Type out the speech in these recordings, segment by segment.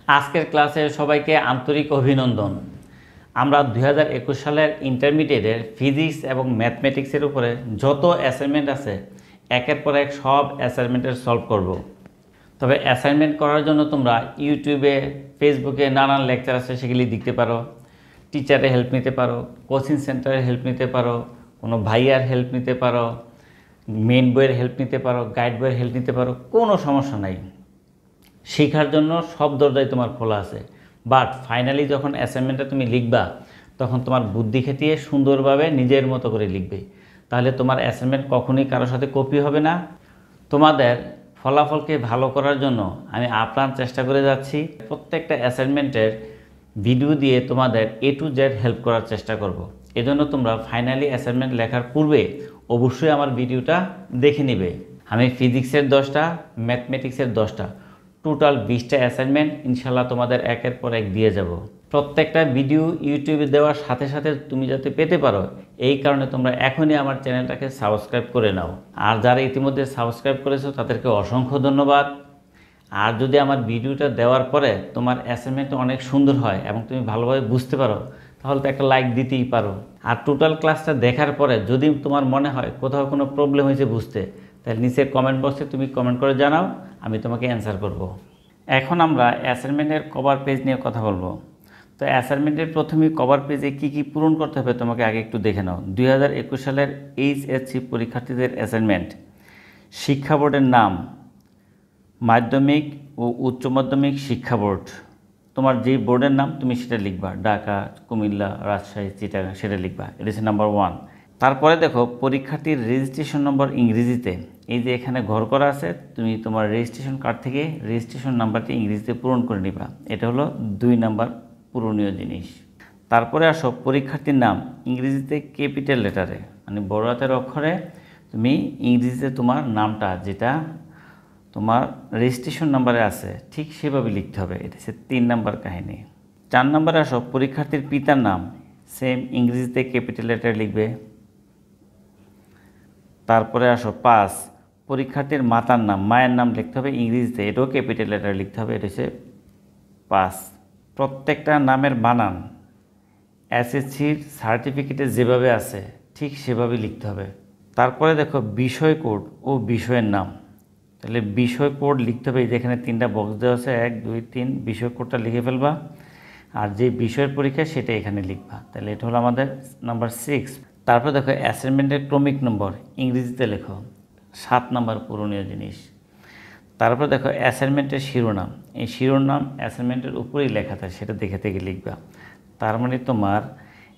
আজকের ক্লাসে সবাইকে আন্তরিক অভিনন্দন। আমরা 2021 সালের ইন্টারমিডিয়েটের ফিজিক্স এবং ম্যাথমেটিক্সের উপরে যত অ্যাসাইনমেন্ট আছে একের পর এক সব অ্যাসাইনমেন্টের সলভ করব। তবে অ্যাসাইনমেন্ট করার জন্য তোমরা ইউটিউবে, ফেসবুকে নানান লেকচার আছে, সেগুলি দেখতে পারো। টিচারের হেল্প নিতে পারো, কোচিং সেন্টারের হেল্প নিতে পারো, কোনো ভাইয়ার হেল্প নিতে পারো, মেন বইয়ের হেল্প নিতে পারো, গাইড বইয়ের হেল্প নিতে পারো, কোনো সমস্যা নাই। শেখার জন্য সব দরজাই তোমার খোলা আছে। বাট ফাইনালি যখন অ্যাসাইনমেন্টটা তুমি লিখবা তখন তোমার বুদ্ধি খেটিয়ে সুন্দরভাবে নিজের মতো করে লিখবে। তাহলে তোমার অ্যাসাইনমেন্ট কখনোই কারোর সাথে কপি হবে না। তোমাদের ফলাফলকে ভালো করার জন্য আমি আপ্রাণ চেষ্টা করে যাচ্ছি। প্রত্যেকটা অ্যাসাইনমেন্টের ভিডিও দিয়ে তোমাদের A to Z হেল্প করার চেষ্টা করব। এজন্য তোমরা ফাইনালি অ্যাসাইনমেন্ট লেখার পূর্বে অবশ্যই আমার ভিডিওটা দেখে নেবে। আমি ফিজিক্সের 10টা, ম্যাথমেটিক্সের 10টা, টোটাল 20টা অ্যাসাইনমেন্ট ইনশাল্লাহ তোমাদের একের পর এক দিয়ে যাব। প্রত্যেকটা ভিডিও ইউটিউবে দেওয়ার সাথে সাথে তুমি যাতে পেতে পারো, এই কারণে তোমরা এখনই আমার চ্যানেলটাকে সাবস্ক্রাইব করে নাও। আর যারা ইতিমধ্যে সাবস্ক্রাইব করেছো তাদেরকে অসংখ্য ধন্যবাদ। আর যদি আমার ভিডিওটা দেওয়ার পরে তোমার অ্যাসাইনমেন্টটা অনেক সুন্দর হয় এবং তুমি ভালোভাবে বুঝতে পারো, তাহলে তো একটা লাইক দিতেই পারো। আর টোটাল ক্লাসটা দেখার পরে যদি তোমার মনে হয় কোথাও কোনো প্রবলেম হয়েছে বুঝতে, তাহলে নিচের কমেন্ট বক্সে তুমি কমেন্ট করে জানাও, আমি তোমাকে অ্যান্সার করব। এখন আমরা অ্যাসাইনমেন্টের কভার পেজ নিয়ে কথা বলবো। তো অ্যাসাইনমেন্টের প্রথমেই কভার পেজে কি কি পূরণ করতে হবে তোমাকে আগে একটু দেখে নাও। 2021 সালের HSC পরীক্ষার্থীদের অ্যাসাইনমেন্ট। শিক্ষা বোর্ডের নাম, মাধ্যমিক ও উচ্চ মাধ্যমিক শিক্ষা বোর্ড। তোমার যেই বোর্ডের নাম তুমি সেটা লিখবা, ঢাকা, কুমিল্লা, রাজশাহী, চিটাগাং, সেটা লিখবা। এটা হচ্ছে নাম্বার 1। তারপরে দেখো পরীক্ষার্থীর রেজিস্ট্রেশন নম্বর ইংরেজিতে, এই যে এখানে ঘর করা আছে, তুমি তোমার রেজিস্ট্রেশন কার্ড থেকে রেজিস্ট্রেশন নাম্বারটি ইংরেজিতে পূরণ করে নিবা। এটা হলো 2 নাম্বার পূরণীয় জিনিস। তারপরে আসো পরীক্ষার্থীর নাম ইংরেজিতে ক্যাপিটাল লেটারে, মানে বড় হাতের অক্ষরে তুমি ইংরেজিতে তোমার নামটা যেটা তোমার রেজিস্ট্রেশন নাম্বারে আছে ঠিক সেভাবে লিখতে হবে। এটা হচ্ছে 3 নাম্বার কাহিনী। 4 নাম্বারে আসো পরীক্ষার্থীর পিতার নাম, সেম ইংরেজিতে ক্যাপিটাল লেটারে লিখবে। তারপরে আসো 5, পরীক্ষার্থীর মাতার নাম, মায়ের নাম লিখতে হবে ইংরেজিতে, এটাও ক্যাপিটাল লেটারে লিখতে হবে। এটা হচ্ছে 5। প্রত্যেকটা নামের বানান এসএসসির সার্টিফিকেটে যেভাবে আছে ঠিক সেভাবে লিখতে হবে। তারপরে দেখো বিষয় কোড ও বিষয়ের নাম, তাহলে বিষয় কোড লিখতে হবে। যেখানে 3টা বক্স দেওয়া আছে, 1 2 3, বিষয় কোডটা লিখে ফেলবা। আর যে বিষয়ের পরীক্ষা সেটা এখানে লিখবা। তাহলে এটা হলো আমাদের নাম্বার 6। তারপর দেখো অ্যাসাইনমেন্টের ক্রমিক নম্বর ইংরেজিতে লেখো, 7 নাম্বার পূরণীয় জিনিস। তারপর দেখো অ্যাসাইনমেন্টের শিরোনাম, এই শিরোনাম অ্যাসাইনমেন্টের উপরেই লেখা থাকে, সেটা দেখে থেকে লিখবা। তার মানে তোমার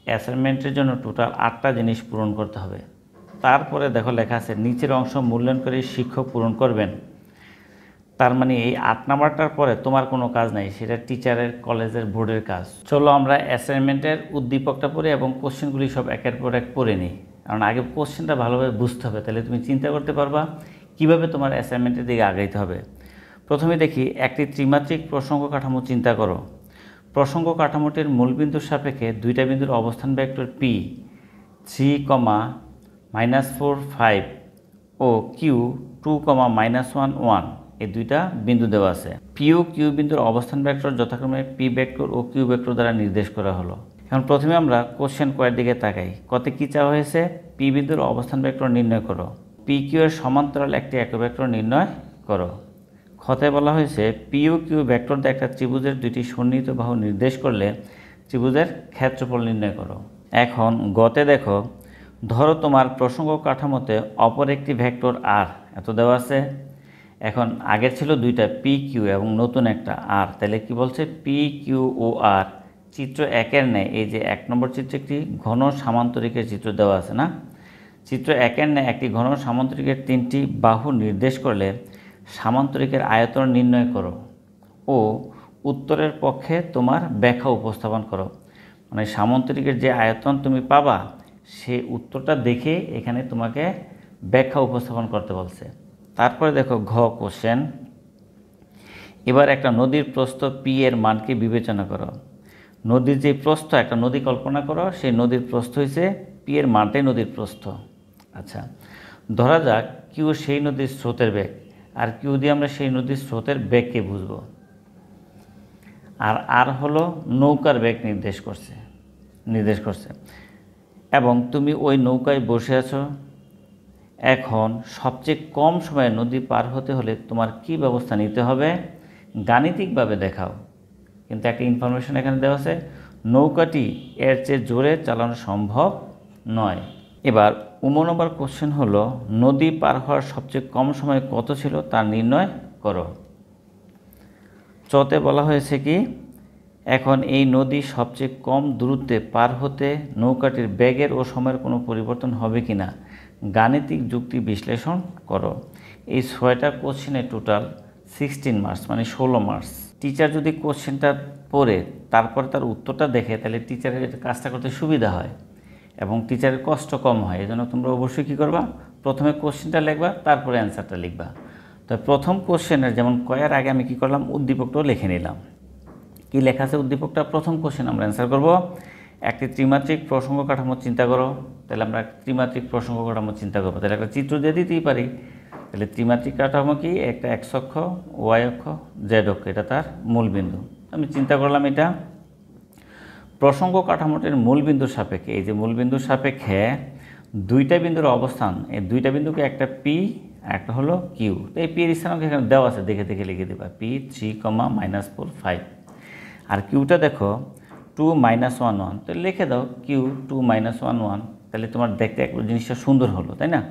অ্যাসাইনমেন্টের জন্য টোটাল 8টা জিনিস পূরণ করতে হবে। তারপরে দেখো লেখা আছে নিচের অংশ মূল্যায়ন করে শিক্ষক পূরণ করবেন। তার মানে এই 8 নাম্বারটার পরে তোমার কোনো কাজ নাই, সেটা টিচারের, কলেজের, বোর্ডের কাজ। চলো আমরা অ্যাসাইনমেন্টের উদ্দীপকটা পড়ি এবং কোশ্চেনগুলি সব একের পর এক পড়ে নিই। কারণ আগে কোশ্চেনটা ভালোভাবে বুঝতে হবে, তাহলে তুমি চিন্তা করতে পারবা কিভাবে তোমার অ্যাসাইনমেন্টের দিকে আগাইতে হবে। প্রথমে দেখি একটি ত্রিমাত্রিক প্রসঙ্গ কাঠামো চিন্তা করো। প্রসঙ্গ কাঠামোটির মূলবিন্দুর সাপেক্ষে 2টা বিন্দুর অবস্থান ভেক্টর P 3, -4 5 ও Q 2, -1 1, এই 2টা বিন্দু দেওয়া আছে। P ও Q বিন্দুর অবস্থান ভেক্টর যথাক্রমে P ভেক্টর ও Q ভেক্টর দ্বারা নির্দেশ করা হলো। এখন প্রথমে আমরা কোশ্চেন কয়ের দিকে তাকাই। কতে কি চাওয়া হয়েছে? P বিন্দুর অবস্থান ভেক্টর নির্ণয় করো। PQ এর সমান্তরাল একটি একক ভেক্টর নির্ণয় করো। খতে বলা হয়েছে P ও Q ভেক্টর দিয়ে একটা ত্রিভুজের 2টি সন্নিহিত বাহু নির্দেশ করলে ত্রিভুজের ক্ষেত্রফল নির্ণয় করো। এখন গতে দেখো, ধরো তোমার প্রসঙ্গ কাঠামোতে অপর একটি ভেক্টর R এত দেওয়া আছে। এখন আগের ছিল 2টা PQ এবং নতুন একটা R, তাহলে কি বলছে PQ ও R চিত্র 1-এর ন্যায়, এই যে 1 নম্বর চিত্রে একটি ঘন সামান্তরিকের চিত্র দেওয়া আছে না, চিত্র 1-এর ন্যায় একটি ঘন সামান্তরিকের 3টি বাহু নির্দেশ করলে সামান্তরিকের আয়তন নির্ণয় করো ও উত্তরের পক্ষে তোমার ব্যাখ্যা উপস্থাপন করো। মানে সামান্তরিকের যে আয়তন তুমি পাবা সে উত্তরটা দেখে এখানে তোমাকে ব্যাখ্যা উপস্থাপন করতে বলছে। তারপরে দেখো ঘ কোশ্চেন। এবার একটা নদীর প্রস্থ P এর মানকে বিবেচনা করো। নদীর যে প্রস্থ, একটা নদী কল্পনা করো, সেই নদীর প্রস্থ হয়েছে P এর মানটাই নদীর প্রস্থ। আচ্ছা, ধরা যাক Q সেই নদীর স্রোতের বেগ, আর Q দিয়ে আমরা সেই নদীর স্রোতের বেগকে বুঝবো। আর আর হলো নৌকার বেগ নির্দেশ করছে এবং তুমি ওই নৌকায় বসে আছো। এখন সবচেয়ে কম সময়ে নদী পার হতে হলে তোমার কি ব্যবস্থা নিতে হবে গাণিতিকভাবে দেখাও। কিন্তু একটা ইনফরমেশন এখানে দেওয়া আছে, নৌকাটি এর চেয়ে জোরে চালানো সম্ভব নয়। এবার ১ নম্বর কোশ্চেন হলো নদী পার হওয়ার সবচেয়ে কম সময় কত ছিল তা নির্ণয় করো। চতে বলা হয়েছে কি, এখন এই নদী সবচেয়ে কম দূরত্বে পার হতে নৌকাটির বেগের ও সময়ের কোনো পরিবর্তন হবে কি না গাণিতিক যুক্তি বিশ্লেষণ করো। এই ৬টা কোশ্চেনে টোটাল 16 মার্কস, মানে 16 মার্কস। টিচার যদি কোশ্চেনটা পড়ে তারপরে তার উত্তরটা দেখে তাহলে টিচারের কাজটা করতে সুবিধা হয় এবং টিচারের কষ্ট কম হয়। এই জন্য তোমরা অবশ্যই কী করবা, প্রথমে কোশ্চেনটা লিখবা, তারপরে অ্যান্সারটা লিখবা। তো প্রথম কোশ্চেনের যেমন কয়ার আগে আমি কী করলাম, উদ্দীপকটাও লিখে নিলাম। কি লেখা আছে উদ্দীপকটা? প্রথম কোশ্চেন আমরা অ্যান্সার করব, একটি ত্রিমাত্রিক প্রসঙ্গ কাঠামো চিন্তা করো। তাহলে আমরা ত্রিমাত্রিক প্রসঙ্গ কাঠামো চিন্তা করবো, তাহলে একটা চিত্র দিয়ে দিতেই পারি। তাহলে ত্রিমাত্রিক কাঠামো কি, একটা এক্স অক্ষ, ওয়াই অক্ষ, জেড অক্ষ, এটা তার মূলবিন্দু। আমি চিন্তা করলাম এটা প্রসঙ্গ কাঠামোটির মূলবিন্দুর সাপেক্ষে, এই যে মূলবিন্দুর সাপেক্ষে দুইটা বিন্দুর অবস্থান, এই দুইটা বিন্দুকে একটা পি একটা হলো কিউ। তো এই পি এর স্থানাঙ্ক এখানে দেওয়া আছে, দেখে দেখে লিখে দেবা, পি 3, -4, 5। আর কিউটা দেখো 2, -1, 1, তো লিখে দাও কিউ 2, -1, 1। তাহলে তোমার দেখতে এক জিনিসটা সুন্দর হলো, তাই না?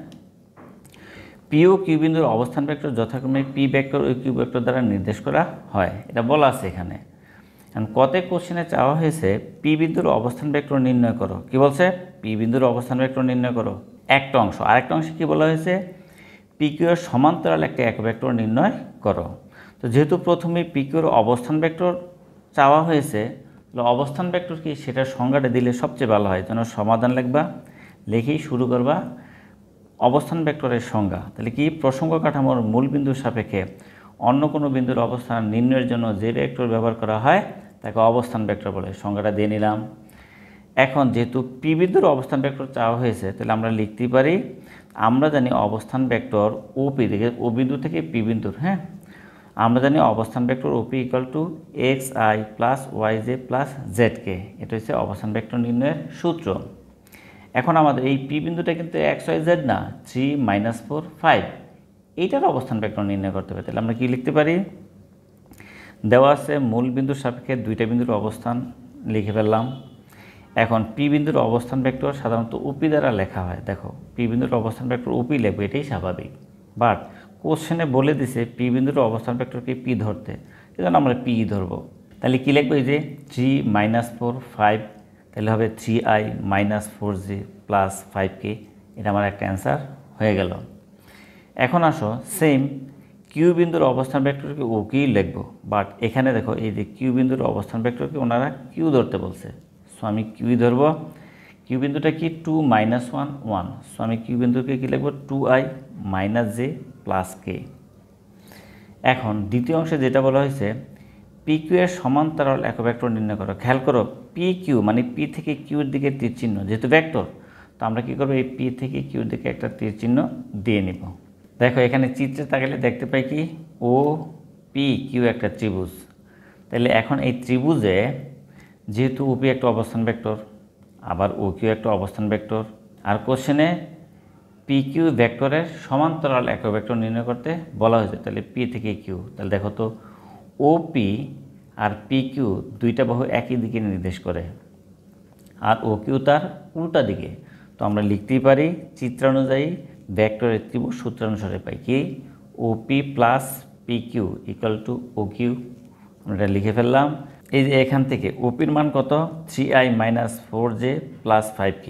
পি ও কিউ বিন্দুর অবস্থান ভেক্টর যথাক্রমে P vector O Q vector দ্বারা নির্দেশ করা হয়, এটা বলা আছে এখানে। এখন কত কোশ্চেনে চাওয়া হয়েছে পি বিন্দুর অবস্থান ভেক্টর নির্ণয় করো। কি বলছে? পি বিন্দুর অবস্থান ভেক্টর নির্ণয় করো একটা অংশ। আরেকটা অংশে কি বলা হয়েছে, পি কিউ এর সমান্তরাল একটা একক ভেক্টর নির্ণয় করো। তো যেহেতু প্রথমে পি কিউ এর অবস্থান ভেক্টর চাওয়া হয়েছে, তাহলে অবস্থান ভেক্টর কি সেটার সংজ্ঞাটা দিলে সবচেয়ে ভালো হয়। যেন সমাধান লিখবা, লিখেই শুরু করবা অবস্থান ভেক্টরের সংজ্ঞা। তাহলে কি, প্রসঙ্গ কাঠামোর মূল বিন্দুর সাপেক্ষে অন্য কোনো বিন্দুর অবস্থান নির্ণয়ের জন্য যে ভেক্টর ব্যবহার করা হয় তাকে অবস্থান ভেক্টর বলে। সংজ্ঞাটা দিয়ে নিলাম। এখন যেহেতু পি বিন্দুর অবস্থান ভেক্টর চাওয়া হয়েছে, তাহলে আমরা লিখতেই পারি, আমরা জানি অবস্থান ভেক্টর ওপি থেকে, ও বিন্দু থেকে পি বিন্দুর, হ্যাঁ, আমরা জানি অবস্থান vector OP equal to x i plus y j plus z k. এটা হচ্ছে অবস্থান ভেক্টর নির্ণয়ের সূত্র। এখন আমাদের এই পি বিন্দুটা কিন্তু এক্স ওয়াই জেড না, 3, -4, 5, এইটার অবস্থান ভেক্টর নির্ণয় করতে হবে। তাহলে আমরা কি লিখতে পারি, দেওয়া আছে মূল বিন্দুর সাপেক্ষে দুইটা বিন্দুর অবস্থান, লিখে ফেললাম। এখন পি বিন্দুর অবস্থান ভেক্টর সাধারণত ওপি দ্বারা লেখা হয়। দেখো পি বিন্দুর অবস্থান ভেক্টর ওপি লিখবে, এটাই স্বাভাবিক। বাট কোশ্চেনে বলে দিছে পি বিন্দুর অবস্থান ভেক্টরকে পি ধরতে, সেজন্য আমরা পি ধরবো। তাহলে কী লিখবো, এই যে 3, -4, 5, তাহলে হবে 3i - 4j প্লাস 5k। এটা আমার একটা অ্যান্সার হয়ে গেল। এখন আসো সেম কিউ বিন্দুর অবস্থান ভেক্টরকে ও কি লিখবো, বাট এখানে দেখো এই যে কিউ বিন্দুর অবস্থান ভেক্টরকে ওনারা কিউ ধরতে বলছে। সো আমি কিউ ধরবো। কিউ বিন্দুটা কি 2, -1, 1। সো আমি কিউ বিন্দুকে কী লিখবো, 2i - j প্লাস k। এখন দ্বিতীয় অংশে যেটা বলা হয়েছে পি কিউ এর সমান্তরাল একক ভেক্টর নির্ণয় করো। খেয়াল করো পি কিউ মানে পি থেকে কিউর দিকে তীর চিহ্ন, যেহেতু ভেক্টর, তো আমরা কী করবো, এই পি থেকে কিউর দিকে একটা তীর চিহ্ন দিয়ে নিব। দেখো এখানে চিত্রে তাকালে দেখতে পাই কি, ও পি কিউ একটা ত্রিভুজ। তাহলে এখন এই ত্রিভুজে যেহেতু ওপি একটা অবস্থান ভেক্টর, আবার ও কিউ একটা অবস্থান ভেক্টর, আর কোশ্চেনে পি কিউ ভেক্টরের সমান্তরাল একক ভেক্টর নির্ণয় করতে বলা হয়েছে। তাহলে পি থেকে কিউ, তাহলে দেখো তো O P R P Q দুইটা বাহু একই দিকে নির্দেশ করে, আর ও কিউ তার উল্টা দিকে। তো আমরা লিখতেই পারি চিত্রানুযায়ী ভেক্টরের ত্রিভুজ সূত্রানুসারে পাই কি, O P plus P Q equal to O Q. আমরা এটা লিখে ফেললাম। এই যে এখান থেকে ওপির মান কত, 3i - 4j প্লাস 5k,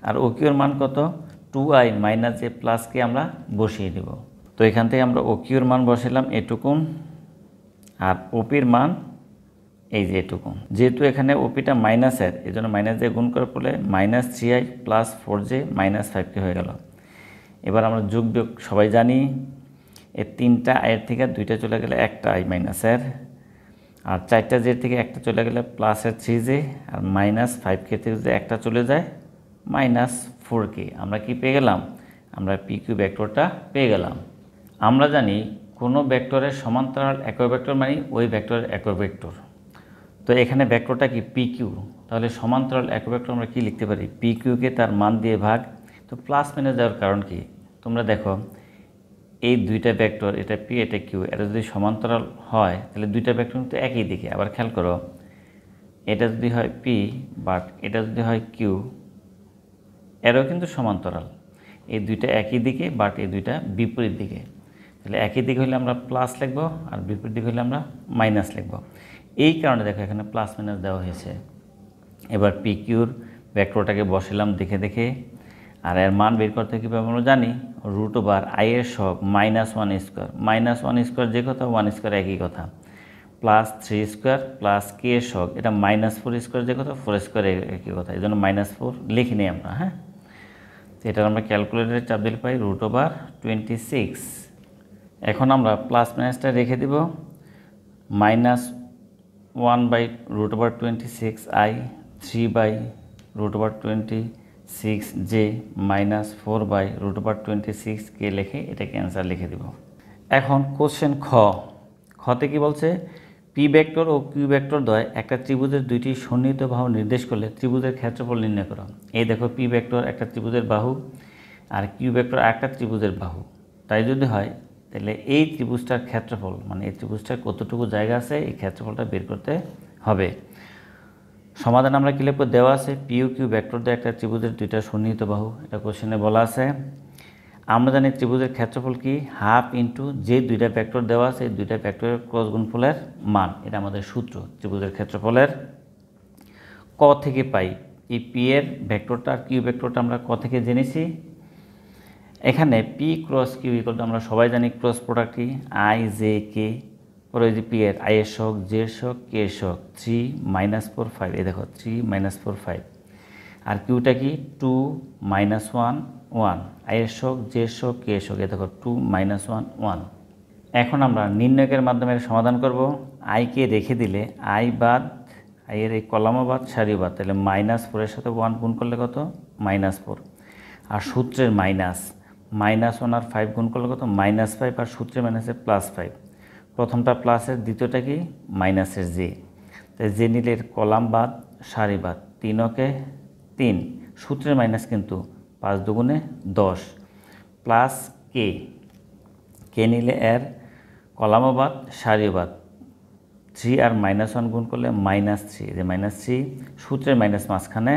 আর ও কিউর মান কত, 2i - j প্লাস k আমরা বসিয়ে দেব। তো এখান থেকে আমরা ও কিউর মান বসালাম এটুকুন, আর ওপির মান এই যে এটুকুন। যেহেতু এখানে ওপিটা মাইনাসের, এই জন্য মাইনাস দিয়ে গুণ করে পড়লে -3i প্লাস 4j - 5k হয়ে গেল। এবার আমরা যোগ বিয়োগ সবাই জানি, এর 3টা আয়ের থেকে 2টা চলে গেলে একটা আই মাইনাসের, আর 4টা জের থেকে একটা চলে গেলে প্লাসের 3j, আর -5k থেকে যদি একটা চলে যায় -4k। আমরা কি পেয়ে গেলাম, আমরা পি কিউ ভেক্টরটা পেয়ে গেলাম। আমরা জানি কোনো ভেক্টরের সমান্তরাল একক ভেক্টর মানে ওই ভেক্টরের একক ভেক্টর। তো এখানে ভেক্টরটা কি পি কিউ, তাহলে সমান্তরাল একক ভেক্টর আমরা কি লিখতে পারি, পি কিউকে তার মান দিয়ে ভাগ। তো প্লাস মাইনাস দেওয়ার কারণ কি, তোমরা দেখো এই দুইটা ভেক্টর, এটা পি এটা কিউ, এটা যদি সমান্তরাল হয় তাহলে দুইটা ভেক্টর কিন্তু একই দিকে। আবার খেয়াল করো, এটা যদি হয় পি বাট এটা যদি হয় কিউ, এরও কিন্তু সমান্তরাল। এই দুইটা একই দিকে বাট এই দুইটা বিপরীত দিকে। তাহলে একই দিকে হলে আমরা প্লাস লিখব আর বিপরীত দিকে হলে আমরা মাইনাস লিখব। এই কারণে দেখো এখানে প্লাস মাইনাস দেওয়া হয়েছে। এবার পি কিউর ভেক্টরটাকে বসালাম দেখে দেখে, আর এর মান বের করতে কীভাবে আমরা জানি, √/i এর সহগ -1 স্কোয়ার, -1 স্কোয়ার যে কথা 1 স্কোয়ার একই কথা, +3 স্কোয়ার প্লাস কে এর সহগ, এটা -4 স্কোয়ার যে কথা 4 স্কোয়ার একই কথা, এই জন্য -4 লিখি নিই আমরা। হ্যাঁ, তো এটা আমরা ক্যালকুলেটরে চাপ দিলে পাই √26। এখন আমরা প্লাস মাইনাসটা রেখে দিব, -1/√26i, 3/√26j, -4/√26k লিখে এটাকে অ্যান্সার লিখে দিব। এখন কোশ্চেন খতে কি বলছে, P vector O Q vector দ্বয় একটা ত্রিভুজের দুইটি সন্নিহিত বাহু নির্দেশ করলে ত্রিভুজের ক্ষেত্রফল নির্ণয় করো। এই দেখো পি ভেক্টর একটা ত্রিভুজের বাহু আর কিউ ভেক্টর একটা ত্রিভুজের বাহু। তাই যদি হয় তাহলে এই ত্রিভুজটার ক্ষেত্রফল, মানে এই ত্রিভুজটার কতটুকু জায়গা আছে এই ক্ষেত্রফলটা বের করতে হবে। সমাধান আমরা কি লিখব, দেওয়া আছে পি ও কিউ ভেক্টর দ্বয় একটা ত্রিভুজের দুইটা সন্নিহিত বাহু, এটা কোশ্চেনে বলা আছে। আমরা জানি ত্রিভুজের ক্ষেত্রফল কি, হাফ ইন্টু যে দুইটা ভেক্টর দেওয়া আছে এই দুইটা ভেক্টরের ক্রস গুণফলের মান, এটা আমাদের সূত্র ত্রিভুজের ক্ষেত্রফলের। ক থেকে পাই, এই পি এর ভেক্টরটা আর কিউ ভেক্টরটা আমরা ক থেকে জেনেছি। এখানে P cross Q equal to আমরা সবাই জানি ক্রস প্রোডাক্ট কি, আই জে কে, পরে যে পি এর আই এর সহগ, জে এর সহগ, কে এর সহগ, 3 -4 5, এই দেখো 3 -4 5। আর কিউটা কি 2 -1 1, আই এর সহগ, জে এর সহগ, কে এর সহগ, এই দেখো 2 -1 1। এখন আমরা নির্ণয়কের মাধ্যমে সমাধান করব। আইকে রেখে দিলে আই বাদ, আই এর এই কলামও বাদ সারিও বাদ, তাহলে -4 এর সাথে 1 গুণ করলে কত, -4। আর সূত্রের -1 আর 5 গুণ করলে কত, -5, আর সূত্রের মাইনাসে +5। প্রথমটা প্লাসের, দ্বিতীয়টা কি মাইনাসের জে, তাই জে নিলে এর কলাম বাদ সারি বাদ, 3 কে 3, সূত্রের মাইনাস কিন্তু 5 দুগুণে 10, প্লাস কে নিলে এর কলামও বাদ সারিও বাদ, 3 আর -1 গুণ করলে -3, যে -3, সূত্রের মাইনাস মাঝখানে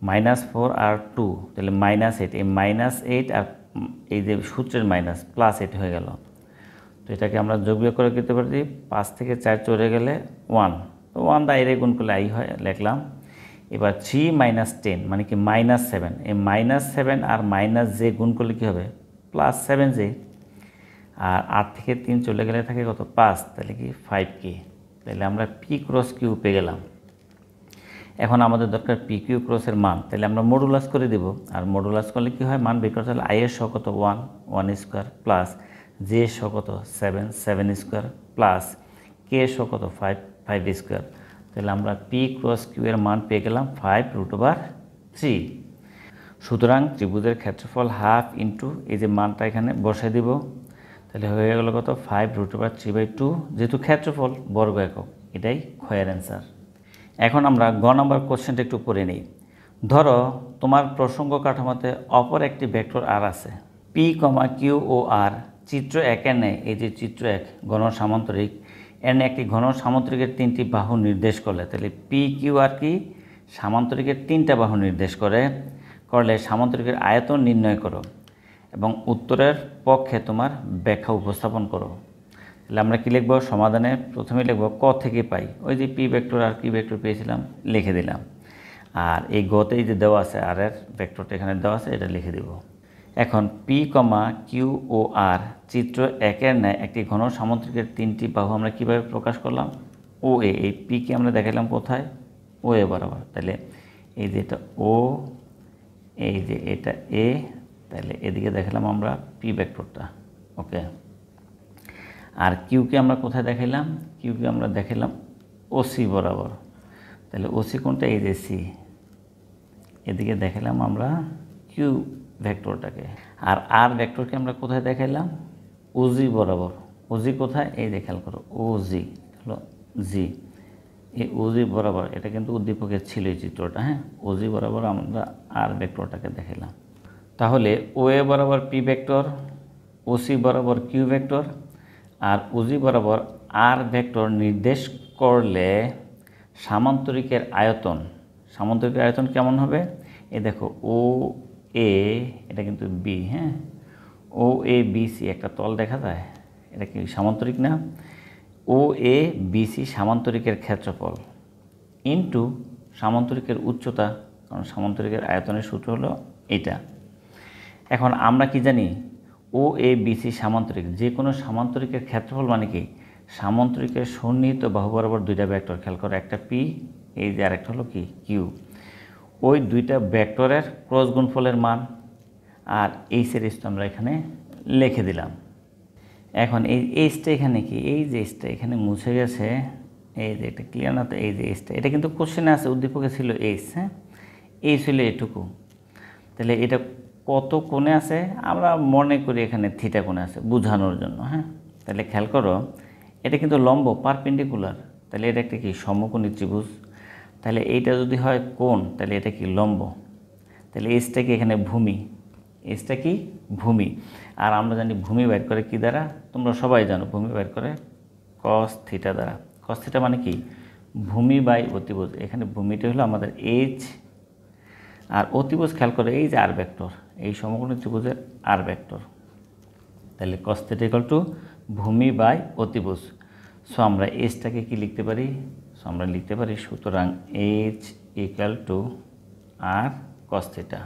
-4 আর 2, তাহলে -8, এই -8 আর এই যে সূত্রের মাইনাস +8 হয়ে গেল। তো এটাকে আমরা যোগ বিয়োগ করে করতে পারি, 5 থেকে 4 চলে গেলে 1, তো 1 বাইরে গুণ করলে আই হয়, লিখলাম। এবার 3 - 10 মানে কি -7, এই -7 আর -j গুণ করলে কী হবে, +7j, আর 8 থেকে 3 চলে গেলে থাকে কত 5, তাহলে কি 5k। তাহলে আমরা পি ক্রস কিউ পেয়ে গেলাম। এখন আমাদের দরকার পি কিউ ক্রসের মান, তাহলে আমরা মডুলাস করে দেব। আর মডুলাস করলে কী হয়, মান বের করতে হলে আই এর সহগ কত 1 স্কোয়ার, প্লাস জে এর সহগ কত 7 স্কোয়ার, প্লাস কে এর সহগ কত 5 স্কোয়ার। তাহলে আমরা পি ক্রস কিউ এর মান পেয়ে গেলাম 5√3। সুতরাং ত্রিভুজের ক্ষেত্রফল হাফ ইন্টু এই যে মানটা এখানে বসে দিব, তাহলে হয়ে গেল কত 5√3/2, যেহেতু ক্ষেত্রফল বর্গ একক, এটাই ক্ষয়ের অ্যান্সার। এখন আমরা গ নম্বর কোশ্চেনটা একটু পড়ে নিই। ধরো তোমার প্রসঙ্গ কাঠামোতে অপর একটি ভেক্টর আর আছে, পি, কিউ ও আর চিত্র 1 নেয়, এই যে চিত্র 1 ঘন সামান্তরিক, এর একটি ঘন সামান্তরিকের 3টি বাহু নির্দেশ করলে, তাহলে পি কিউ আর কি সামান্তরিকের 3টা বাহু নির্দেশ করলে সামান্তরিকের আয়তন নির্ণয় করো এবং উত্তরের পক্ষে তোমার ব্যাখ্যা উপস্থাপন করো। তাহলে আমরা কী লিখব, সমাধানে প্রথমে লিখব ক থেকে পাই, ওই যে পি ভেক্টর আর কি ভেক্টর পেয়েছিলাম লিখে দিলাম। আর এই গতেই যে দেওয়া আছে আর এর ভেক্টরটা এখানে দেওয়া আছে, এটা লিখে দেব। এখন পি, কিউ ও আর চিত্র 1 ন্যায় একটি ঘন সামান্তরিকের 3টি বাহু আমরা কীভাবে প্রকাশ করলাম, ও এ, এই পিকে আমরা দেখালাম কোথায়, ও এ বরাবর। তাহলে এই যে এটা ও, এই যে এটা এ, তাহলে এদিকে দেখালাম আমরা পি ভেক্টরটা, ওকে। আর কিউকে আমরা কোথায় দেখাইলাম, কিউকে আমরা দেখাইলাম ওসি বরাবর, তাহলে ওসি কোনটা, এই যে সি, এদিকে দেখালাম আমরা কিউ ভেক্টরটাকে। আর ভেক্টরকে আমরা কোথায় দেখাইলাম, ওজি বরাবর, ওজি কোথায়, এই যে খেয়াল করো ওজি হলো জি, এই ওজি বরাবর, এটা কিন্তু উদ্দীপকের ছিল এই চিত্রটা, হ্যাঁ, ওজি বরাবর আমরা আর ভেক্টরটাকে দেখালাম। তাহলে ও এ বরাবর পি ভেক্টর, ওসি বরাবর কিউ ভেক্টর আর ওজি বরাবর আর ভেক্টর নির্দেশ করলে সামান্তরিকের আয়তন কেমন হবে? এই দেখো ও এ, এটা কিন্তু বি, হ্যাঁ, ও এ বি সি একটা তল দেখা যায়, এটা কি সামান্তরিক না? ও এ বি সি সামান্তরিকের ক্ষেত্রফল ইন্টু সামান্তরিকের উচ্চতা, কারণ সামান্তরিকের আয়তনের সূত্র হলো এটা। এখন আমরা কি জানি? ও এ বি সি সামান্তরিক, যে কোনো সামান্তরিকের ক্ষেত্রফল মানে কি? সামান্তরিকের সন্নিহিত বাহু বরাবর দুইটা ভেক্টর, খেয়াল করো, একটা পি, এই যে আরেকটা হলো কি কিউ, ওই দুইটা ভেক্টরের ক্রস গুণফলের মান আর এই সিরিজটা আমরা এখানে লিখে দিলাম। এখন এই এইচটা এখানে কি, এই যে এইচটা এখানে মুছে গেছে, এই যে এটা ক্লিয়ার না? তো এই যে এইচটা, এটা কিন্তু কোশ্চেনে আছে, উদ্দীপকে ছিল এইচ, হ্যাঁ, এইচ হলো এটুকু। তাহলে এটা কত কোণে আছে? আমরা মনে করি এখানে থিটা কোণে আছে বোঝানোর জন্য, হ্যাঁ। তাহলে খেয়াল করো, এটা কিন্তু লম্ব পারপেন্ডিকুলার, তাহলে এটা একটা কি সমকোণী ত্রিভুজ। তাহলে এইটা যদি হয় কোণ, তাহলে এটা কি লম্ব, তাহলে এইচটা কি এখানে ভূমি, এইচটা কি ভূমি। আর আমরা জানি ভূমি বের করে কি দ্বারা? তোমরা সবাই জানো ভূমি বের করে কস থিটা দ্বারা। কস থিটা মানে কি? ভূমি বাই অতিভুজ। এখানে ভূমিটা হলো আমাদের এইচ, আর অতিভুজ খেয়াল করে এই যে আর ভেক্টর, এই সমকোণী ত্রিভুজের আর ভেক্টর। তাহলে কস থিটা ইকুয়াল টু ভূমি বাই অতিভুজ। সো আমরা এইচটাকে কি লিখতে পারি? সো আমরা লিখতে পারি সুতরাং H equal to R cos theta,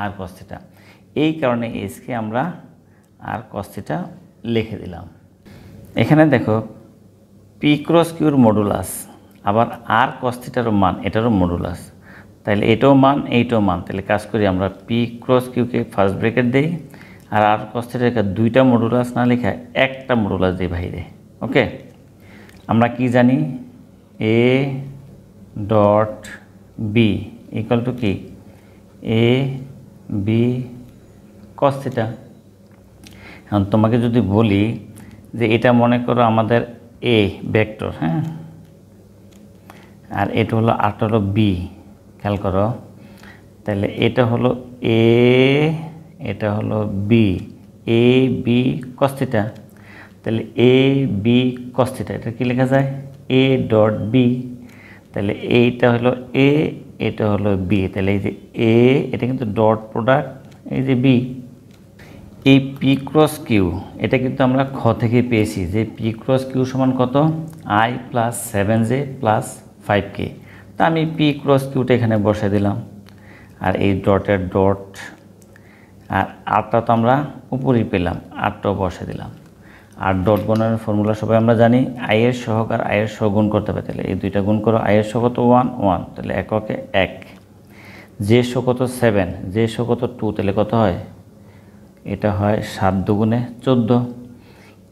R cos theta. এই কারণে এইচকে আমরা আর কস থিটা লিখে দিলাম। এখানে দেখো পি ক্রস কিউর মডুলাস, আবার আর কস থিটারও মান, এটারও মডুলাস, তাহলে এটাও মান এইটাও মান। তাহলে কাজ করি আমরা পি ক্রস কিউকে ফার্স্ট ব্রেকেট দেই, আর কস থিটাকে দুইটা মডুলাস না লেখা একটা মডুলাস দিই বাইরে। ওকে, আমরা কি জানি? A dot B equal to কি? A B cos theta. এখন তোমাকে যদি বলি যে এটা মনে করো আমাদের এ ভেক্টর, হ্যাঁ, আর এটা হলো আরটা হলো বি, খেয়াল করো, তাহলে এটা হলো এ, এটা হলো B, A B cos theta. তাহলে এ বি কস থিটা, এটা কি লেখা যায়? A dot B. তাহলে এইটা হলো এ, এটা হলো বি, তাহলে এই যে এ, এটা কিন্তু ডট প্রোডাক্ট, এই যে বি। এই পি ক্রস কিউ এটা কিন্তু আমরা খ থেকে পেয়েছি যে পি ক্রস কিউ সমান কত? I plus 7j plus 5k। তা আমি পি ক্রস কিউটা এখানে বসে দিলাম, আর এই ডটের ডট, আর আরটা তো আমরা উপরেই পেলাম, আরটাও বসে দিলাম। আর ডট গুণের ফর্মুলা সবাই আমরা জানি, আইয়ের সহগ আর আইয়ের সহগ গুণ করতে হবে। তাহলে এই দুইটা গুণ করো, আইয়ের সহগ কত? 1 1, তাহলে এককে 1। জে সহগ কত? 7, জে সহগ কত? 2, তাহলে কত হয়? এটা হয় 7 দুগুণে 14।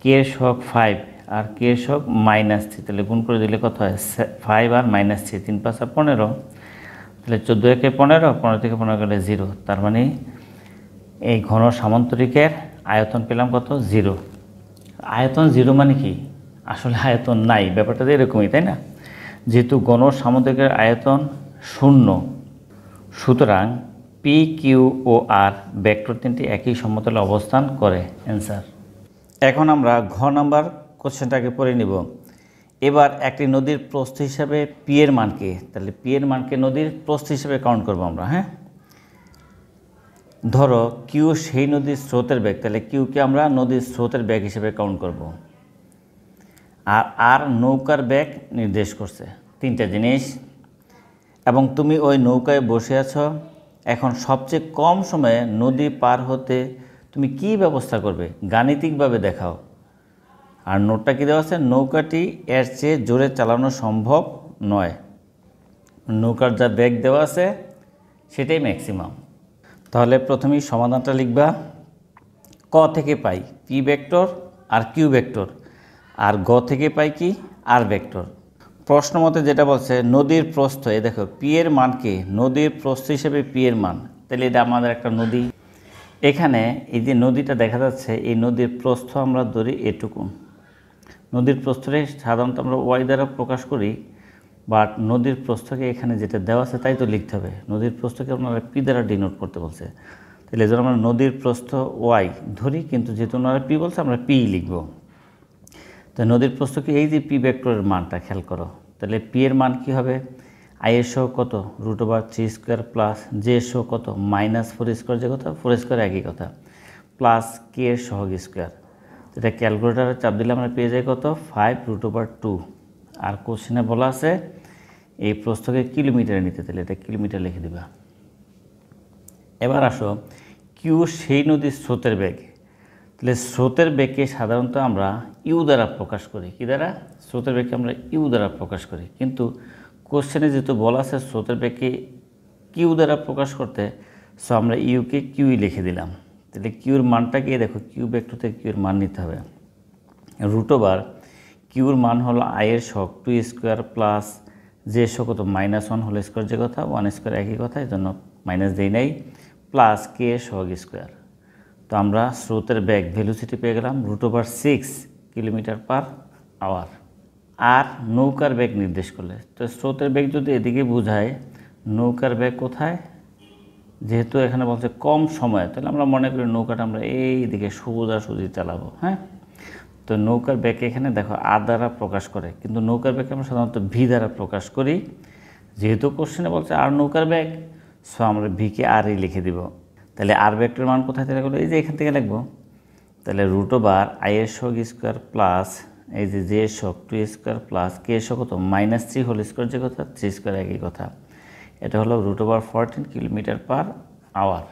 কে এর সহগ 5 আর কে এর সহগ -3, তাহলে গুণ করে দিলে কত হয়? 5 আর -3, 3 5 আর 15, তাহলে 14 একে 15, 15 থেকে 15 গেলে 0। তার মানে এই ঘন সামান্তরিকের আয়তন পেলাম কত? 0। আয়তন 0 মানে কি? আসলে আয়তন নাই, ব্যাপারটা তো এরকমই, তাই না? যেহেতু ঘন সামান্তরিকের আয়তন 0, সুতরাং পি কিউ ও আর ভেক্টর তিনটি একই সমতলে অবস্থান করে। অ্যান্সার। এখন আমরা ঘ নাম্বার কোশ্চেনটাকে পড়ে নিব। এবার একটি নদীর প্রস্থ হিসাবে পি এর মানকে, তাহলে পি এর মানকে নদীর প্রস্থ হিসাবে কাউন্ট করব আমরা, হ্যাঁ। ধরো কিউ সেই নদীর স্রোতের বেগ, তাহলে কিউকে আমরা নদীর স্রোতের বেগ হিসেবে কাউন্ট করব। আর আর নৌকার বেগ নির্দেশ করছে, তিনটা জিনিস। এবং তুমি ওই নৌকায় বসে আছো, এখন সবচেয়ে কম সময়ে নদী পার হতে তুমি কি ব্যবস্থা করবে? গাণিতিকভাবে দেখাও। আর নোটটা কী দেওয়া আছে? নৌকাটি এর চেয়ে জোরে চালানো সম্ভব নয়। নৌকার যা বেগ দেওয়া আছে সেটাই ম্যাক্সিমাম। তাহলে প্রথমেই সমাধানটা লিখবা। ক থেকে পাই পি ভেক্টর আর কিউ ভেক্টর, আর গ থেকে পাই কি? আর ভেক্টর। প্রশ্ন মতে যেটা বলছে নদীর প্রস্থ, এই দেখো পি এর মানকে নদীর প্রস্থ হিসেবে পি এর মান, তাহলে এটা আমাদের একটা নদী। এখানে এই যে নদীটা দেখা যাচ্ছে, এই নদীর প্রস্থ আমরা ধরি এটুকু, নদীর প্রস্থকে সাধারণত আমরা ওয়াই দ্বারা প্রকাশ করি, বাট নদীর প্রস্থকে এখানে যেটা দেওয়া আছে তাই তো লিখতে হবে। নদীর প্রস্থকে আপনারা পি দ্বারা ডিনোট করতে বলছে, তাহলে যেন আমরা নদীর প্রস্থ ওয়াই ধরি, কিন্তু যেহেতু ওনারা পি বলছে আমরা পি লিখব। তো নদীর প্রস্থকে এই যে পি ভেক্টরের মানটা খেয়াল করো, তাহলে পি এর মান কী হবে, আই এর সহ কত √3² প্লাস জে এর সহ কত -4² যে কথা, 4² একই কথা, প্লাস কে এর সহগ স্কোয়ার। এটা ক্যালকুলেটারে চাপ দিলে আমরা পেয়ে যাই কত 5√2। আর কোশ্চেনে বলা আছে এই প্রস্থকে কিলোমিটারে নিতে, তাহলে এটা কিলোমিটার লিখে দিবা। এবার আসো কিউ সেই নদীর স্রোতের বেগ, তাহলে স্রোতের বেগকে সাধারণত আমরা ইউ দ্বারা প্রকাশ করি। কী দ্বারা? স্রোতের বেগকে আমরা ইউ দ্বারা প্রকাশ করি, কিন্তু কোশ্চেনে যেহেতু বলা আছে স্রোতের বেগকে কিউ দ্বারা প্রকাশ করতে, সো আমরা ইউকে কিউই লিখে দিলাম। তাহলে কিউর মানটা কি দেখো, কিউ ভেক্টর থেকে কিউর মান নিতে হবে। কিউর মান হলো আই এর সহগ 2² প্লাস জে সহ কত -1² যে কথা, 1² একই কথা, এই জন্য মাইনাস দেই নাই, প্লাস কে এর সহগ স্কোয়ার। তো আমরা স্রোতের বেগ ভেলোসিটি পেয়ে গেলাম √6 km/h। আর নৌকার বেগ নির্দেশ করলে, তো স্রোতের বেগ যদি এদিকে বোঝায়, নৌকার বেগ কোথায়, যেহেতু এখানে বলছে কম সময়, তাহলে আমরা মনে করি নৌকাটা আমরা এইদিকে সোজাসুজি চালাবো। হ্যাঁ, তো নৌকার বেগ এখানে দেখো আর দ্বারা প্রকাশ করে, কিন্তু নৌকার বেগকে আমরা সাধারণত ভি দ্বারা প্রকাশ করি। যেহেতু কোশ্চেনে বলছে আর নৌকার বেগ, সো আমরা ভিকে আরই লিখে দিব। তাহলে আর ভেক্টরের মান কোথায় থেকে লিখবো, এই যে এখান থেকে লিখবো। তাহলে √আই এর সহগ স্কোয়ার প্লাস এই যে জে এর সহগ 2² প্লাস কে এর সহগ কত -3² যে কথা, 3² একই কথা, এটা হলো √14 km/h।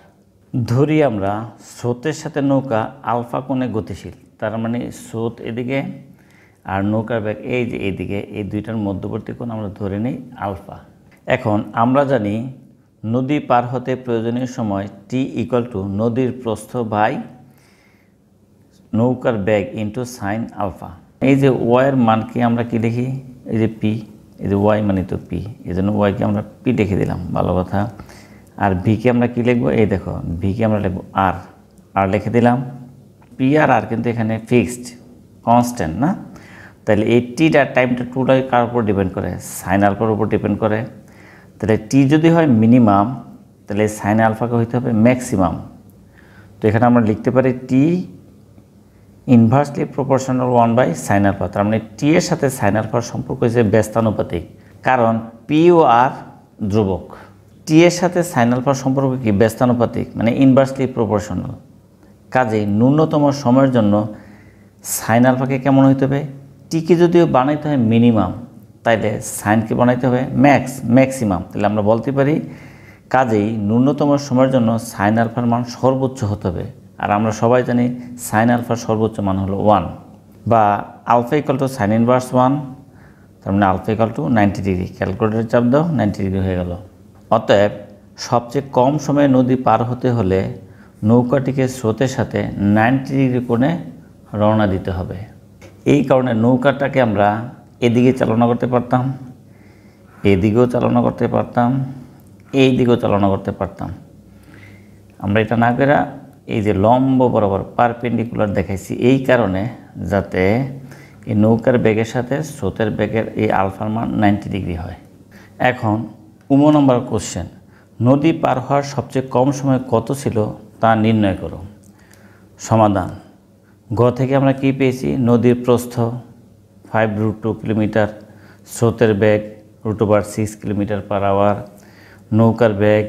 ধরি আমরা স্রোতের সাথে নৌকা আলফা কোণে গতিশীল, তার মানে স্রোত এদিকে আর নৌকার বেগ এই যে এইদিকে, এই দুইটার মধ্যবর্তী কোণ আমরা ধরে নিই আলফা। এখন আমরা জানি নদী পার হতে প্রয়োজনীয় সময় টি = নদীর প্রস্থ বাই নৌকার বেগ ইন্টু সাইন আলফা। এই যে ওয়াইয়ের মানকে আমরা কি লিখি, এই যে পি, এই যে ওয়াই মানে তো পি, এই জন্য ওয়াইকে আমরা পি লিখে দিলাম, ভালো কথা। আর ভিকে আমরা কি লিখবো, এই দেখো ভিকে আমরা লিখবো আর লিখে দিলাম। পি আর কিন্তু এখানে ফিক্সড কনস্ট্যান্ট না, তাহলে এই টিটা টাইমটা টোটাল কার উপর ডিপেন্ড করে, সাইন আলফার উপর ডিপেন্ড করে। তাহলে টি যদি হয় মিনিমাম, তাহলে সাইন আলফাকে হইতে হবে ম্যাক্সিমাম। তো এখানে আমরা লিখতে পারি টি ইনভার্সলি প্রপোর্শনাল 1/sin আলফা, তার মানে টি এর সাথে সাইন আলফার সম্পর্ক হচ্ছে ব্যস্তানুপাতিক, কারণ পি ও আর ধ্রুবক। টি এর সাথে সাইন আলফার সম্পর্ক কি ব্যস্তানুপাতিক, মানে ইনভার্সলি প্রপোর্শনাল। কাজেই ন্যূনতম সময়ের জন্য সাইন আলফাকে কেমন হইতে হবে, টিকে যদিও বানাইতে হয় মিনিমাম, তাইলে সাইনকে বানাইতে হবে ম্যাক্সিমাম। তাহলে আমরা বলতে পারি কাজেই ন্যূনতম সময়ের জন্য সাইন আলফার মান সর্বোচ্চ হতে হবে। আর আমরা সবাই জানি সাইন আলফার সর্বোচ্চ মান হলো 1, বা আলফা = সাইন ইনভার্স 1, তার মানে আলফা = 90 ডিগ্রি। ক্যালকুলেটরে চাপ দাও, 90 ডিগ্রি হয়ে গেল। অতএব সবচেয়ে কম সময়ে নদী পার হতে হলে নৌকাটিকে স্রোতের সাথে 90 ডিগ্রি কোণে রওনা দিতে হবে। এই কারণে নৌকাটাকে আমরা এদিকে চালনা করতে পারতাম, এদিকেও চালনা করতে পারতাম, এই দিকেও চালনা করতে পারতাম। আমরা এটা না করে এই যে লম্ব বরাবর পারপেন্ডিকুলার দেখাইছি, এই কারণে যাতে এই নৌকার বেগের সাথে স্রোতের বেগের এই আলফার মান 90 ডিগ্রি হয়। এখন নম্বর কোশ্চেন, নদী পার হওয়ার সবচেয়ে কম সময় কত ছিল তা নির্ণয় করো। সমাধান, গ থেকে আমরা কি পেয়েছি, নদীর প্রস্থ 5√2 কিলোমিটার, স্রোতের বেগ √6 km/h, নৌকার বেগ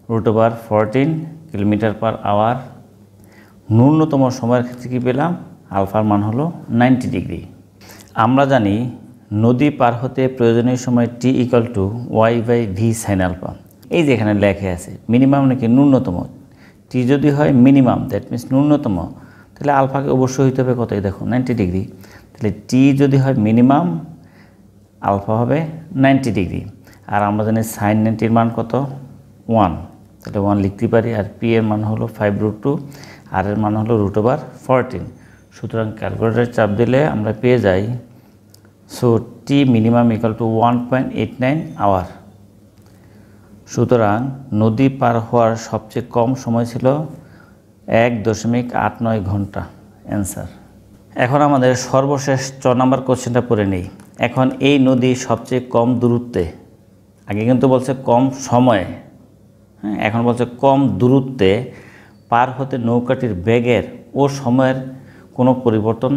√14 km/h। ন্যূনতম সময়ের ক্ষেত্রে কী পেলাম, আলফার মান হলো 90 ডিগ্রি। আমরা জানি নদী পার হতে প্রয়োজনীয় সময় টি = y/v sin আলফা। এই যে এখানে লেখা আছে মিনিমাম নাকি ন্যূনতম, টি যদি হয় মিনিমাম দ্যাট মিনস ন্যূনতম, তাহলে আলফাকে অবশ্যই হইতে হবে কত, দেখো 90 ডিগ্রি। তাহলে টি যদি হয় মিনিমাম, আলফা হবে 90 ডিগ্রি। আর আমরা জানি সাইন 90 মান কত 1, তাহলে 1 লিখতে পারি। আর পি এর মান হলো 5√2, আর এর মান হলো √14। সুতরাং ক্যালকুলেটরে চাপ দিলে আমরা পেয়ে যাই, সো টি মিনিমাম = 1.89 আওয়ার। সুতরাং নদী পার হওয়ার সবচেয়ে কম সময় ছিল 1.89 ঘন্টা। অ্যান্সার। এখন আমাদের সর্বশেষ 4 নম্বর কোশ্চেনটা পড়ে নেই। এখন এই নদী সবচেয়ে কম দূরত্বে, আগে কিন্তু বলছে কম সময়ে, হ্যাঁ, এখন বলছে কম দূরত্বে পার হতে নৌকাটির বেগের ও সময়ের কোনো পরিবর্তন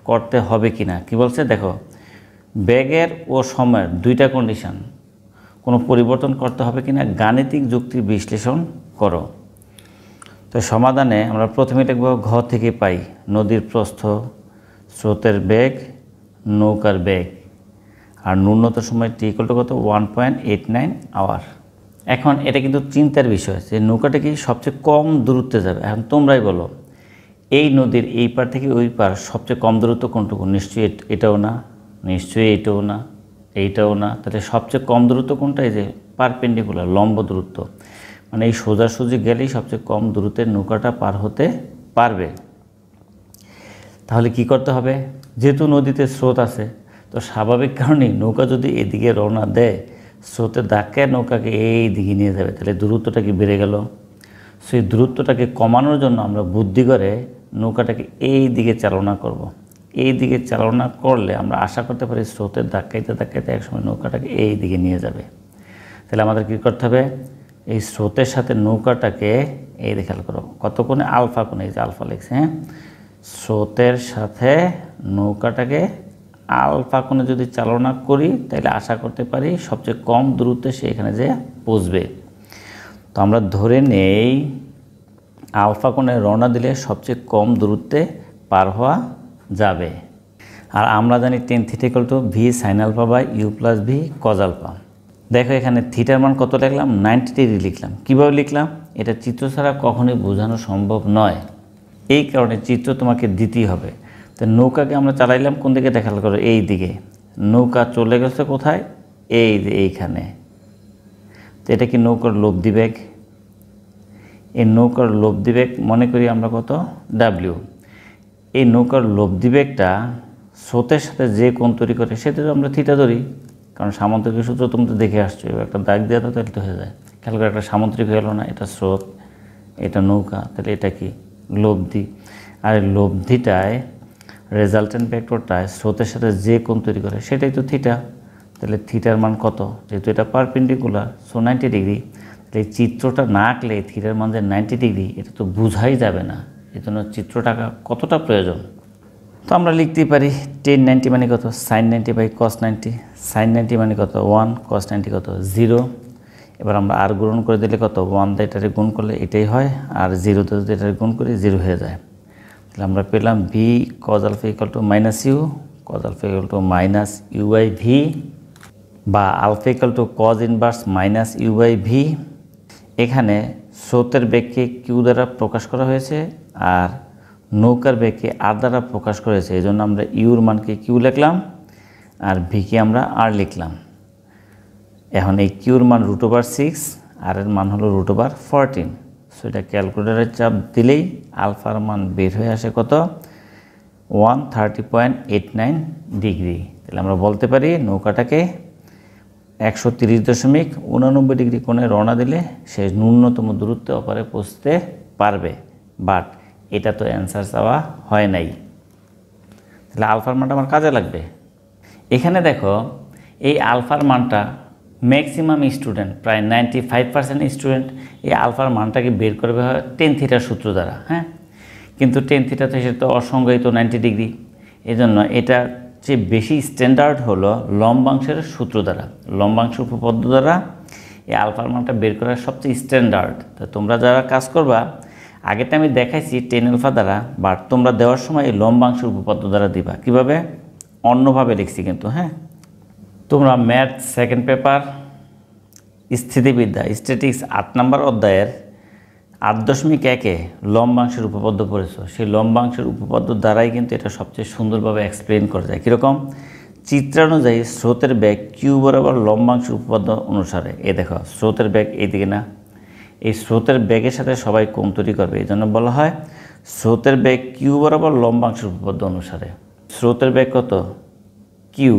করতে হবে কি না। কী বলছে দেখো, বেগের ও সময়ের দুইটা কন্ডিশন, কোনো পরিবর্তন করতে হবে কি না গাণিতিক যুক্তি বিশ্লেষণ করো। তো সমাধানে আমরা প্রথমে লিখব ঘ থেকে পাই নদীর প্রস্থ, স্রোতের বেগ, নৌকার বেগ, আর ন্যূনতম সময় টি ইকুয়াল টু কত 1.89 আওয়ার। এখন এটা কিন্তু চিন্তার বিষয় যে নৌকাটা কি সবচেয়ে কম দূরত্বে যাবে। এখন তোমরাই বলো এই নদীর এই পার থেকে ওই পার সবচেয়ে কম দূরত্ব কোনটুকু? নিশ্চয়ই এটাও না, নিশ্চয়ই এটাও না, এইটাও না। তাহলে সবচেয়ে কম দূরত্ব কোনটা? এই যে পারপেন্ডিকুলার, লম্ব দূরত্ব, মানে এই সোজাসুজি গেলেই সবচেয়ে কম দূরত্বের নৌকাটা পার হতে পারবে। তাহলে কি করতে হবে? যেহেতু নদীতে স্রোত আছে, তো স্বাভাবিক কারণেই নৌকা যদি এদিকে রওনা দেয়, স্রোতের ধাক্কায় নৌকাকে এই দিকে নিয়ে যাবে, তাহলে দূরত্বটা কি বেড়ে গেল। সেই দূরত্বটাকে কমানোর জন্য আমরা বুদ্ধি করে নৌকাটাকে এই দিকে চালনা করব। এই দিকে চালনা করলে আমরা আশা করতে পারি স্রোতের ধাক্কাইতে ধাক্কাইতে একসময় নৌকাটাকে এই দিকে নিয়ে যাবে। তাহলে আমাদের কী করতে হবে? এই স্রোতের সাথে নৌকাটাকে এই দিকে খেয়াল করো, কত কোণে? আলফা কোণে, এই যে আলফা লিখছে, হ্যাঁ। স্রোতের সাথে নৌকাটাকে আলফা কোণে যদি চালনা করি, তাহলে আশা করতে পারি সবচেয়ে কম দূরত্বে সে এখানে যে পৌঁছবে। তো আমরা ধরে নেই আলফা কোণে রওনা দিলে সবচেয়ে কম দূরত্বে পার হওয়া যাবে। আর আমরা জানি tan θ = v sin α / u + v cos α। দেখো এখানে থিটার মান কত লিখলাম? 90 ডিগ্রি লিখলাম। কীভাবে লিখলাম? এটা চিত্র ছাড়া কখনোই বোঝানো সম্ভব নয়, এই কারণে চিত্র তোমাকে দিতেই হবে। তো নৌকাকে আমরা চালাইলাম কোন দিকে? দেখাল করো এই দিকে। নৌকা চলে গেছে কোথায়? এই যে এইখানে। তো এটা কি নৌকার লব্ধি বেগ? এই নৌকার লব্ধি বেগ মনে করি আমরা কত? W। এই নৌকার লব্ধি বেগটা স্রোতের সাথে যে কোণ তৈরি করে সেটা তো আমরা থিটা ধরি, কারণ সামুদ্রিক সূত্র তুমি তো দেখে আসছো। একটা দাগ দেওয়া তো তাহলে তো হয়ে যায়। খেয়াল করে একটা সামুদ্রিক হয়ে গেল না? এটা স্রোত, এটা নৌকা, তাহলে এটা কি? লব্ধি। আর লব্ধিটায় রেজাল্টেন্ট ভেক্টরটায় স্রোতের সাথে যে কোণ তৈরি করে সেটাই তো থিটা। তাহলে থিটার মান কত? যেহেতু এটা পারপেন্ডিকুলার, সো 90 ডিগ্রি। তাহলে এই চিত্রটা না আঁকলে থিটার মান যে 90 ডিগ্রি এটা তো বোঝাই যাবে না। এই জন্য চিত্রটা আঁকা কতটা প্রয়োজন। তো আমরা লিখতেই পারি tan 90 মানে কত? sin 90 / cos 90। sin 90 মানে কত? 1, cos 90 কত? 0। এবার আমরা আর গুণ করে দিলে কত? 1 দিয়ে এটারে গুণ করলে এটাই হয়, আর 0 দিয়ে যদি এটারে গুণ করি 0 হয়ে যায়। তাহলে আমরা পেলাম v cos α = -u, cos α = -u/v, বা আলফা = cos ইনভার্স -u/v। এখানে স্রোতের বেগকে কিউ দ্বারা প্রকাশ করা হয়েছে আর নৌকার বেগকে আর দ্বারা প্রকাশ করেছে। এই জন্য আমরা ইউর মানকে কিউ লিখলাম আর ভিকে আমরা আর লিখলাম। এখন এই কিউর মান √6 আর এর মান হলো √14। সো এটা ক্যালকুলেটরে চাপ দিলেই আলফার মান বের হয়ে আসে কত? 130.89 ডিগ্রি। তাহলে আমরা বলতে পারি নৌকাটাকে 130.89 ডিগ্রি কোণে রওনা দিলে সে ন্যূনতম দূরত্বে অপারে পৌঁছতে পারবে। বাট এটা তো অ্যান্সার চাওয়া হয় নাই। তাহলে আলফার মানটা আমার কাজে লাগবে। এখানে দেখো এই আলফার মানটা ম্যাক্সিমাম স্টুডেন্ট, প্রায় 95% স্টুডেন্ট এই আলফার মানটাকে বের করবে হয় tan θ সূত্র দ্বারা, হ্যাঁ। কিন্তু tan θ তো সেটা তো অসংজ্ঞায়িত 90 ডিগ্রি। এই জন্য এটা চেয়ে বেশি স্ট্যান্ডার্ড হলো লম্বাংশের সূত্র দ্বারা, লম্বাংশ উপপাদ্য দ্বারা এই আলফার মানটা বের করার সবচেয়ে স্ট্যান্ডার্ড। তো তোমরা যারা কাজ করবা, আগেটা আমি দেখাইছি tan α দ্বারা, বাট তোমরা দেওয়ার সময় এই লম্বাংশ উপপাদ্য দ্বারা দিবা। কীভাবে? অন্যভাবে লিখছি কিন্তু, হ্যাঁ। তোমরা ম্যাথ সেকেন্ড পেপার স্থিতিবিদ্যা স্ট্যাটিক্স 8 নম্বর অধ্যায়ের 8.1-এ লম্বাংশের উপপাদ্য পড়েছো। সেই লম্বাংশের উপপাদ্য দ্বারাই কিন্তু এটা সবচেয়ে সুন্দরভাবে এক্সপ্লেন করা যায়। কীরকম? চিত্রানুযায়ী স্রোতের বেগ কিউ বরাবর লম্বাংশের উপপাদ্য অনুসারে। এই দেখো স্রোতের বেগ এইদিকে না, এই স্রোতের বেগের সাথে সবাই কোণ তৈরি করবে। এই জন্য বলা হয় স্রোতের বেগ কিউ বরাবর লম্বাংশের উপপাদ্য অনুসারে। স্রোতের বেগ কত? কিউ।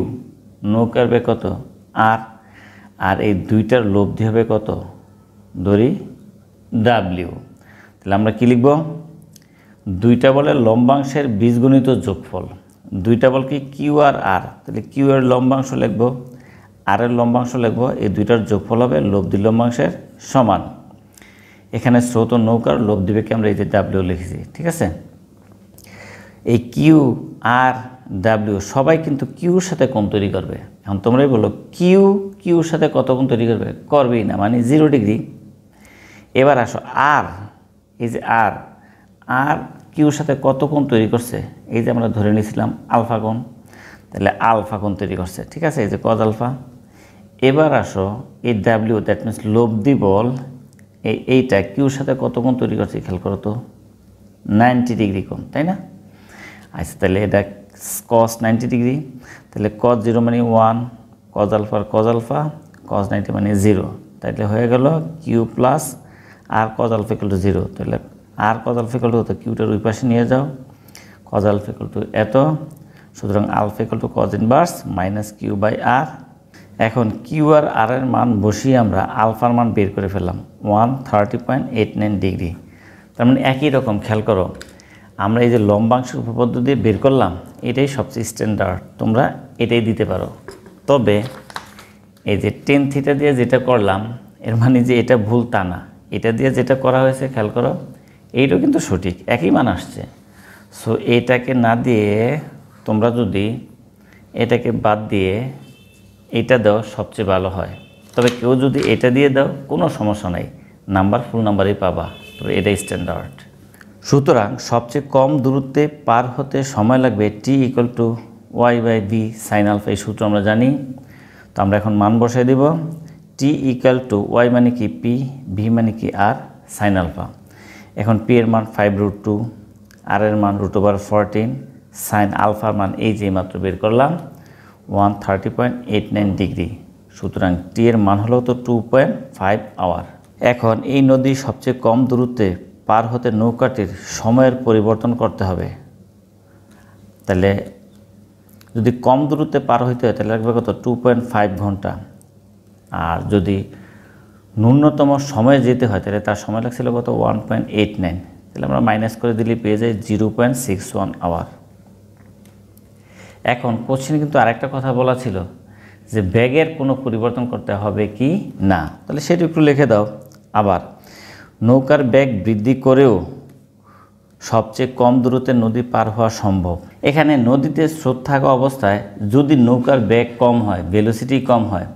নৌকার বেগ কত? আর। আর এই দুইটার লব্ধি হবে কত? ধরি W। তাহলে আমরা কি লিখব? দুইটা বলের লম্বাংশের বীজগণিত যোগফল। দুইটা বল কি কিউ আর আর, তাহলে কিউ এর লম্বাংশ লিখব, আর এর লম্বাংশ লিখব, এই দুইটার যোগফল হবে লব্ধি লম্বাংশের সমান। এখানে স্রোত ও নৌকার লব্ধিকে আমরা এই যে ডাব্লিউ লিখেছি, ঠিক আছে। এই কিউ আর ডাব্লিউ সবাই কিন্তু কিউর সাথে কোণ তৈরি করবে। এখন তোমরাই বলো কিউর সাথে কত কোণ তৈরি করবে? করবেই না, মানে 0 ডিগ্রি। এবার আসো আর, এই যে আর কিউর সাথে কত কোণ তৈরি করছে? এই যে আমরা ধরে নিয়েছিলাম আলফা কোণ, তাহলে আলফা কোণ তৈরি করছে, ঠিক আছে, এই যে কজ আলফা। এবার আসো এই ডাব্লিউ, দ্যাট মিনস লব্ধি বল, এইটা কিউর সাথে কত কোণ তৈরি করছে খেয়াল করো তো, 90 ডিগ্রি কোণ, তাই না? আচ্ছা, তাহলে এটা কস 90 ডিগ্রি, তাহলে কজ 0 মানে 1, কজ আলফা, কজ 90 মানে 0, তাহলে হয়ে গেল q plus r cos alpha equal to 0। তাহলে r cos alpha equal to, কিউটার ওই পাশে নিয়ে যাও, কজ আলফা ইকুয়াল টু এত, সুতরাং alpha equal to cos inverse minus q by r. এখন কিউ আর আর এর মান বসিয়ে আমরা আলফার মান বের করে ফেললাম 130.89 ডিগ্রি। তার মানে একই রকম, খেয়াল করো, আমরা এই যে লম্বাংশ উপপাদ্য দিয়ে বের করলাম, এটাই সবচেয়ে স্ট্যান্ডার্ড, তোমরা এটাই দিতে পারো। তবে এই যে টেন থিটা দিয়ে যেটা করলাম, এর মানে যে এটা ভুল তা না, এটা দিয়ে যেটা করা হয়েছে খেয়াল করো, এইটাও কিন্তু সঠিক, একই মান আসছে। সো এইটাকে না দিয়ে তোমরা যদি এটাকে বাদ দিয়ে এটা দাও সবচেয়ে ভালো হয়। তবে কেউ যদি এটা দিয়ে দাও কোনো সমস্যা নাই, নাম্বার ফুল নাম্বারই পাবা, তবে এটাই স্ট্যান্ডার্ড। সুতরাং সবচেয়ে কম দূরত্বে পার হতে সময় লাগবে t equal to y by b sine alpha, এই সূত্র আমরা জানি। তো আমরা এখন মান বসাই দেব, টি ইকুয়াল টু ওয়াই মানে কি পি, ভি মানে কি আর, সাইন আলফা। এখন পি এর মান 5√2, আর এর মান √14, সাইন আলফার মান এই যে মাত্র বের করলাম 130.89 ডিগ্রি। সুতরাং টি এর মান হলো তো 2.5 আওয়ার। এখন এই নদী সবচেয়ে কম দূরত্বে পার হতে নৌকাটির সময়ের পরিবর্তন করতে হবে। তাহলে যদি কম দূরত্বে পার হইতে হয় তাহলে লাগবে কত? 2.5 ঘন্টা। আর যদি ন্যূনতম সময়ে যেতে হয় তাহলে তার সময় লাগছিল কত? 1.89। তাহলে আমরা মাইনাস করে দিলে পেয়ে যাই 0.61 আওয়ার। এখন কোশ্চেনে কিন্তু আরেকটা কথা বলা ছিল যে ব্যাগের কোনো পরিবর্তন করতে হবে কি না, তাহলে সেটা একটু লিখে দাও। আবার নৌকার বেগ বৃদ্ধি করেও সবচেয়ে কম দূরত্বে নদী পার হওয়া সম্ভব। এখানে নদীতে স্রোত থাকা অবস্থায় যদি নৌকার বেগ কম হয়, ভেলোসিটি কম হয়,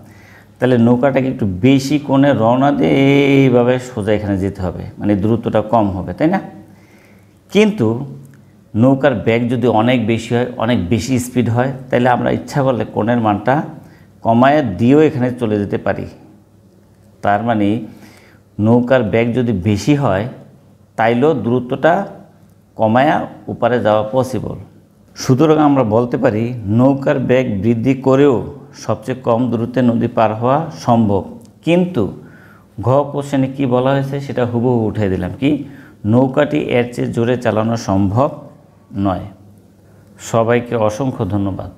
তাহলে নৌকাটাকে একটু বেশি কোণে রওনা দিয়ে এইভাবে সোজা এখানে যেতে হবে, মানে দূরত্বটা কম হবে, তাই না? কিন্তু নৌকার বেগ যদি অনেক বেশি হয়, অনেক বেশি স্পিড হয়, তাহলে আমরা ইচ্ছা করলে কোণের মানটা কমায় দিয়েও এখানে চলে যেতে পারি। তার মানে নৌকার বেগ যদি বেশি হয় তাইলেও দূরত্বটা কমায়া উপরে যাওয়া পসিবল। সুতরাং আমরা বলতে পারি নৌকার বেগ বৃদ্ধি করেও সবচেয়ে কম দূরত্বে নদী পার হওয়া সম্ভব। কিন্তু ঘ কোশ্চেনে কি বলা হয়েছে সেটা হুবহু উঠিয়ে দিলাম, কি নৌকাটি এর চেয়ে জোরে চালানো সম্ভব নয়। সবাইকে অসংখ্য ধন্যবাদ।